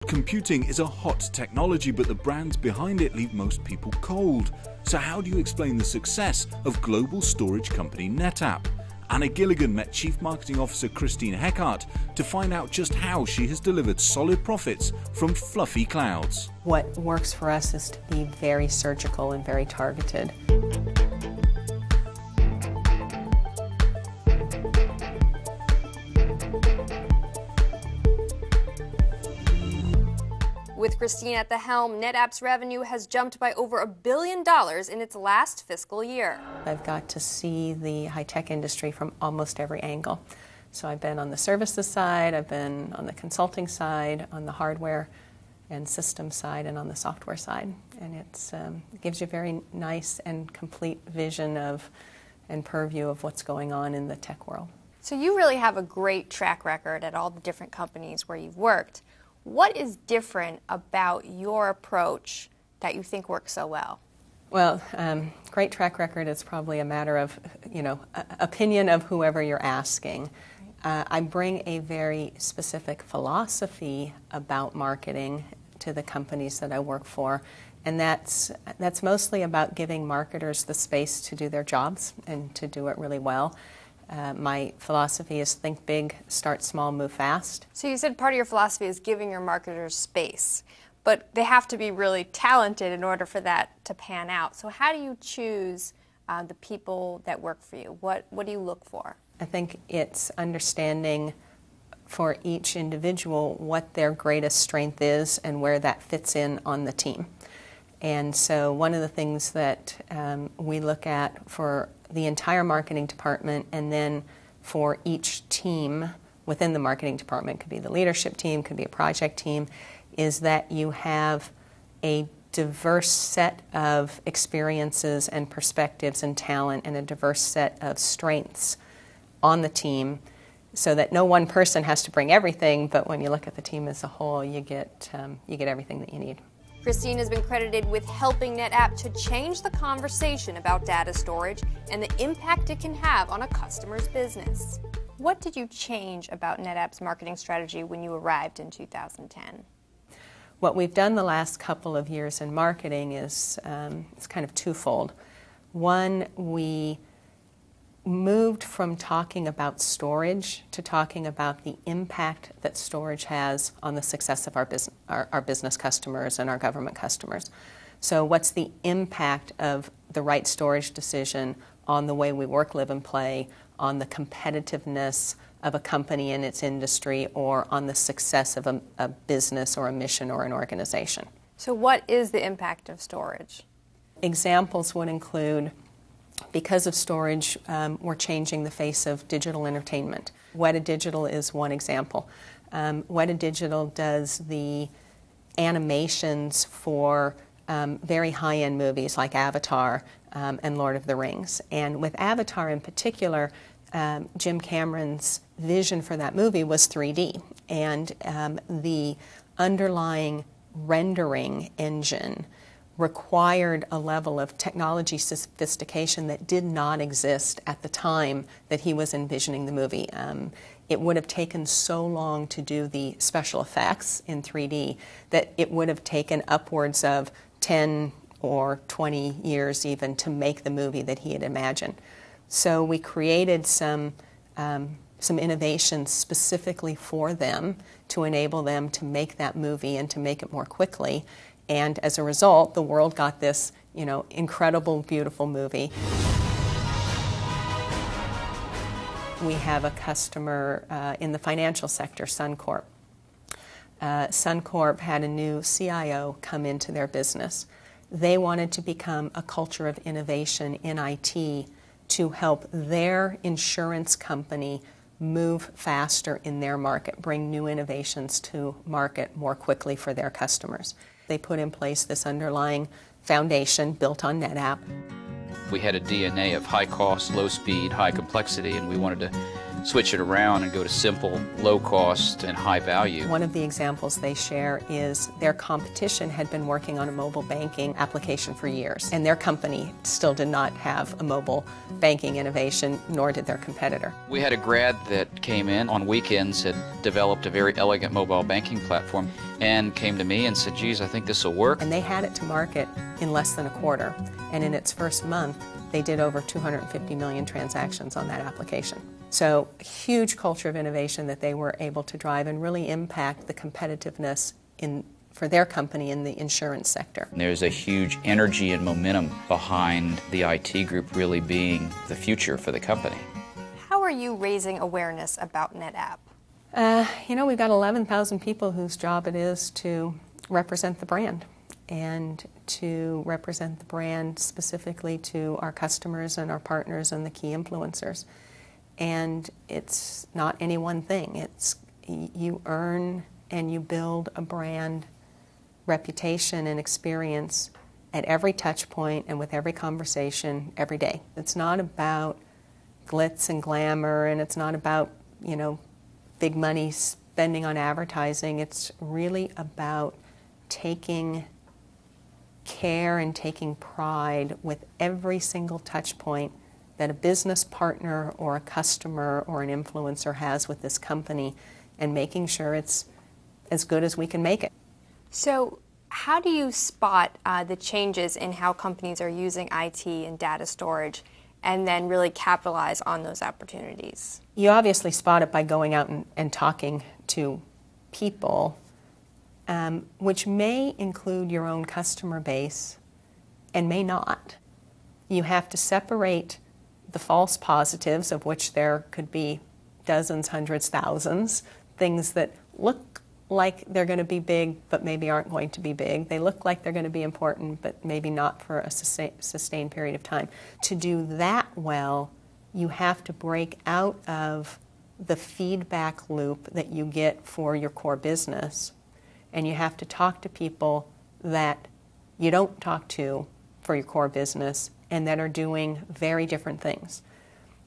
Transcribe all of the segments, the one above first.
Computing is a hot technology, but the brands behind it leave most people cold. So how do you explain the success of global storage company Netapp? Anna Gilligan met Chief Marketing Officer Christine Heckart to find out just how she has delivered solid profits from fluffy clouds. What works for us is to be very surgical and very targeted. With Christine at the helm, Netapp's revenue has jumped by over $1 billion in its last fiscal year. I've got to see the high-tech industry from almost every angle. So I've been on the services side, I've been on the consulting side, on the hardware and system side, and on the software side. And it gives you a very nice and complete vision of and purview of what's going on in the tech world. So you really have a great track record at all the different companies where you've worked. What is different about your approach that you think works so well? Well, great track record is probably a matter of, opinion of whoever you're asking. I bring a very specific philosophy about marketing to the companies that I work for, and that's mostly about giving marketers the space to do their jobs and to do it really well. My philosophy is think big, start small, move fast. So you said part of your philosophy is giving your marketers space, but they have to be really talented in order for that to pan out. So how do you choose the people that work for you? What do you look for? I think it's understanding for each individual what their greatest strength is and where that fits in on the team. And so one of the things that we look at for the entire marketing department, and then for each team within the marketing department, could be the leadership team, could be a project team, is that you have a diverse set of experiences and perspectives and talent and a diverse set of strengths on the team, so that no one person has to bring everything, but when you look at the team as a whole, you get everything that you need. Christine has been credited with helping Netapp to change the conversation about data storage and the impact it can have on a customer's business. What did you change about Netapp's marketing strategy when you arrived in 2010? What we've done the last couple of years in marketing is it's kind of twofold. One, we moved from talking about storage to talking about the impact that storage has on the success of our business customers and our government customers. So what's the impact of the right storage decision on the way we work, live, and play, on the competitiveness of a company in its industry, or on the success of a business or a mission or an organization? So what is the impact of storage? Examples would include, because of storage, we're changing the face of digital entertainment. Weta Digital is one example. Weta Digital does the animations for very high-end movies like Avatar and Lord of the Rings. And with Avatar in particular, Jim Cameron's vision for that movie was 3D. And the underlying rendering engine required a level of technology sophistication that did not exist at the time that he was envisioning the movie. It would have taken so long to do the special effects in 3D that it would have taken upwards of 10 or 20 years even to make the movie that he had imagined. So we created some innovations specifically for them to enable them to make that movie and to make it more quickly. And as a result, the world got this, incredible, beautiful movie. We have a customer in the financial sector, Suncorp. Suncorp had a new CIO come into their business. They wanted to become a culture of innovation in IT to help their insurance company move faster in their market, bring new innovations to market more quickly for their customers. They put in place this underlying foundation built on Netapp. We had a DNA of high cost, low speed, high complexity, and we wanted to switch it around and go to simple, low cost, and high value. One of the examples they share is their competition had been working on a mobile banking application for years, and their company still did not have a mobile banking innovation, nor did their competitor. We had a grad that came in on weekends, had developed a very elegant mobile banking platform, and came to me and said, geez, I think this will work. And they had it to market in less than a quarter, and in its first month, they did over 250 million transactions on that application. So, huge culture of innovation that they were able to drive and really impact the competitiveness for their company in the insurance sector. There's a huge energy and momentum behind the IT group really being the future for the company. How are you raising awareness about NetApp? We've got 11,000 people whose job it is to represent the brand, and to represent the brand specifically to our customers and our partners and the key influencers. And it's not any one thing. It's you earn and you build a brand reputation and experience at every touch point and with every conversation every day. It's not about glitz and glamour, and it's not about, big money spending on advertising. It's really about taking care and taking pride with every single touch point that a business partner or a customer or an influencer has with this company, and making sure it's as good as we can make it. So how do you spot the changes in how companies are using IT and data storage, and then really capitalize on those opportunities? You obviously spot it by going out and talking to people, which may include your own customer base and may not. You have to separate the false positives, of which there could be dozens, hundreds, thousands, things that look like they're going to be big but maybe aren't going to be big. They look like they're going to be important but maybe not for a sustained period of time. To do that well, you have to break out of the feedback loop that you get for your core business, and you have to talk to people that you don't talk to for your core business and that are doing very different things.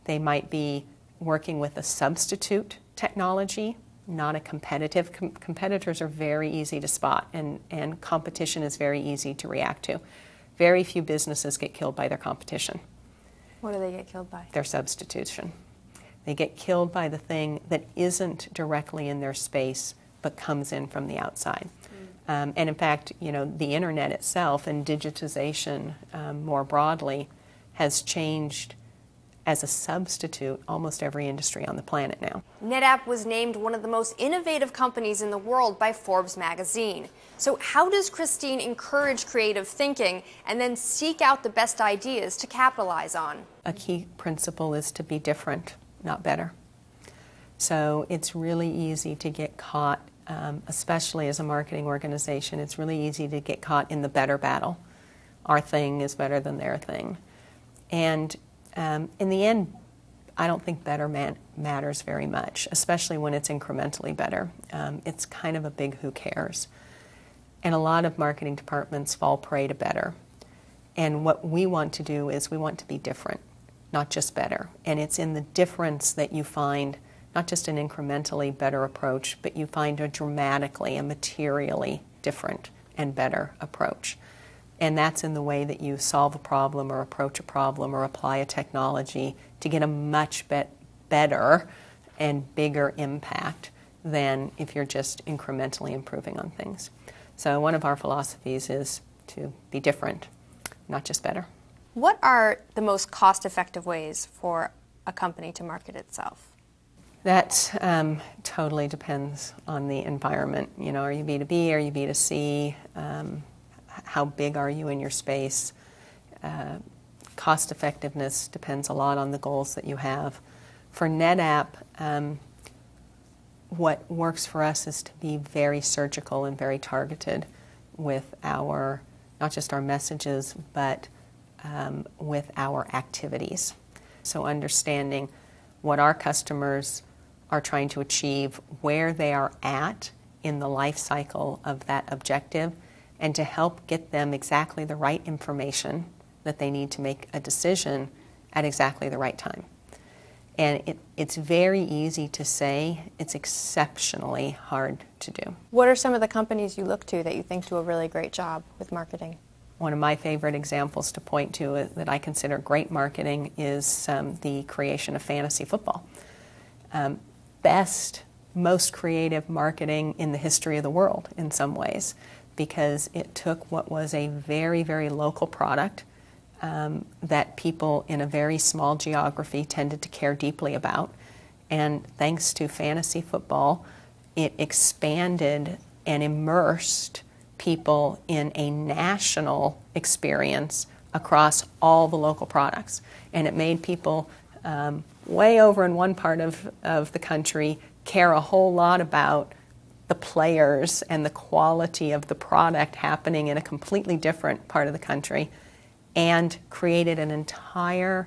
They might be working with a substitute technology, not a competitive. Competitors are very easy to spot, and competition is very easy to react to. Very few businesses get killed by their competition. What do they get killed by? Their substitution. They get killed by the thing that isn't directly in their space but comes in from the outside. And in fact, the internet itself and digitization more broadly has changed as a substitute almost every industry on the planet now. NetApp was named one of the most innovative companies in the world by Forbes magazine. So how does Christine encourage creative thinking and then seek out the best ideas to capitalize on? A key principle is to be different, not better. So it's really easy to get caught, especially as a marketing organization, it's really easy to get caught in the better battle. Our thing is better than their thing. And in the end, I don't think better matters very much, especially when it's incrementally better. It's kind of a big who cares. And a lot of marketing departments fall prey to better. And what we want to do is we want to be different, not just better. And it's in the difference that you find not just an incrementally better approach, but you find a dramatically, a materially different and better approach. And that's in the way that you solve a problem or approach a problem or apply a technology to get a much better and bigger impact than if you're just incrementally improving on things. So one of our philosophies is to be different, not just better. What are the most cost-effective ways for a company to market itself? That totally depends on the environment. Are you B2B, are you B2C? How big are you in your space? Cost effectiveness depends a lot on the goals that you have. For NetApp, what works for us is to be very surgical and very targeted with not just our messages, but with our activities. So understanding what our customers are trying to achieve, where they are at in the life cycle of that objective, and to help get them exactly the right information that they need to make a decision at exactly the right time. And it's very easy to say, it's exceptionally hard to do. What are some of the companies you look to that you think do a really great job with marketing? One of my favorite examples to point to that I consider great marketing is the creation of fantasy football. Best, most creative marketing in the history of the world in some ways, because it took what was a very, very local product that people in a very small geography tended to care deeply about, and thanks to fantasy football, it expanded and immersed people in a national experience across all the local products. And it made people way over in one part of the country care a whole lot about the players and the quality of the product happening in a completely different part of the country, and created an entire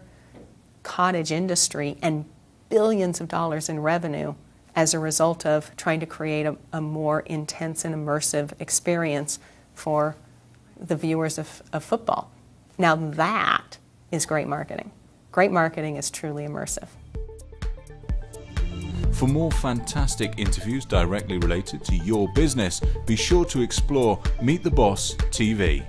cottage industry and billions of dollars in revenue as a result of trying to create a more intense and immersive experience for the viewers of football. Now that is great marketing. Great marketing is truly immersive. For more fantastic interviews directly related to your business, be sure to explore Meet the Boss TV.